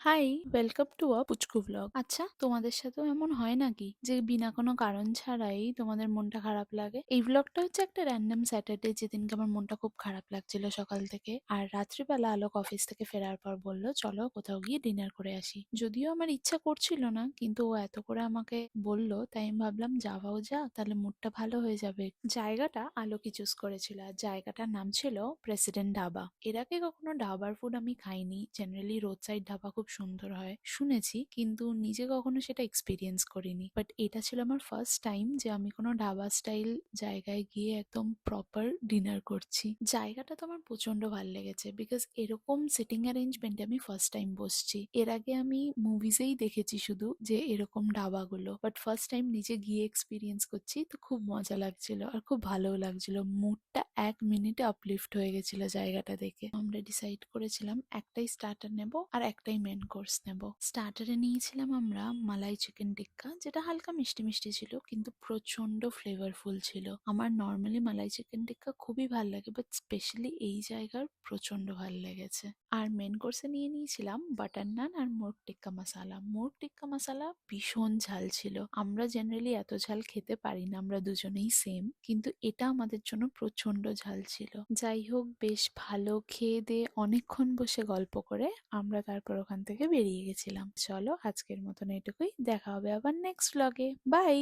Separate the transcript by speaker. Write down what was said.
Speaker 1: High, welcome to পুচকু vlog. আচ্ছা, তোমাদের সাথেও এমন হয় নাকি যে বিনা কোনো কারণ ছাড়াই তোমাদের মনটা খারাপ লাগে? এই ভ্লগটা হচ্ছে একটা র্যান্ডম স্যাটারডে, যেদিনকে আমার মনটা খুব খারাপ লাগছিল সকাল থেকে। আর রাত্রিবেলা আলোক অফিস থেকে ফেরার পর বলল চলো কোথাও গিয়ে ডিনার করে আসি। যদিও আমার ইচ্ছা করছিল না, কিন্তু ও এত করে আমাকে বলল, তাই আমি ভাবলাম যাওয়াও যা, তাহলে মুডটা ভালো হয়ে যাবে। জায়গাটা আলোকই চুজ করেছিল, আর জায়গাটার নাম ছিল প্রেসিডেন্ট ধাবা। এর আগে কখনো ধাবার ফুড আমি খাইনি। জেনারেলি রোড সাইড ধাবা খুব সুন্দর হয় শুনেছি, কিন্তু নিজে কখনো সেটা এক্সপিরিয়েন্স করিনি। বাট এটা ছিল আমার ফার্স্ট টাইম যে আমি কোনো ধাবা স্টাইল জায়গায় গিয়ে একদম প্রপার ডিনার করছি। জায়গাটা তো আমার প্রচন্ড ভালো লেগেছে, বিকজ এরকম সিটিং অ্যারেঞ্জমেন্টে আমি ফার্স্ট টাইম বসছি। এর আগে আমি মুভিজেই দেখেছি শুধু যে এরকম ধাবাগুলো, বাট ফার্স্ট টাইম নিজে গিয়ে এক্সপিরিয়েন্স করছি, তো খুব মজা লাগছিল আর খুব ভালো লাগছিল। মুডটা 1 মিনিটে আপলিফট হয়ে গেছিল জায়গাটা দেখে। আমরা ডিসাইড করেছিলাম একটাই স্টার্টার নেব আর একটাই মেন কোর্স নেব। স্টার্টারে নিয়েছিলাম আমরা মালাই চিকেন টিক্কা, যেটা হালকা মিষ্টি মিষ্টি ছিল কিন্তু প্রচন্ড ফ্লেভারফুল ছিল। আমার নর্মালি মালাই চিকেন টিক্কা খুবই ভাল লাগে, বাট স্পেশালি এই জায়গার প্রচন্ড ভাল লেগেছে। আর মেন কোর্সে নিয়ে নিয়েছিলাম বাটার নান আর মোরগ টিক্কা মশালা। মোরগ টিক্কা মশালা ভীষণ ঝাল ছিল। আমরা জেনারেলি এত ঝাল খেতে পারি না, আমরা দুজনেই সেম, কিন্তু এটা আমাদের জন্য প্রচন্ড ঝাল ছিল। যাই হোক, বেশ ভালো খেয়ে দিয়ে অনেকক্ষণ বসে গল্প করে আমরা তারপর ওখান থেকে বেরিয়ে গেছিলাম। চলো আজকের মতন এটুকুই, দেখা হবে আবার নেক্সট ব্লগে। বাই।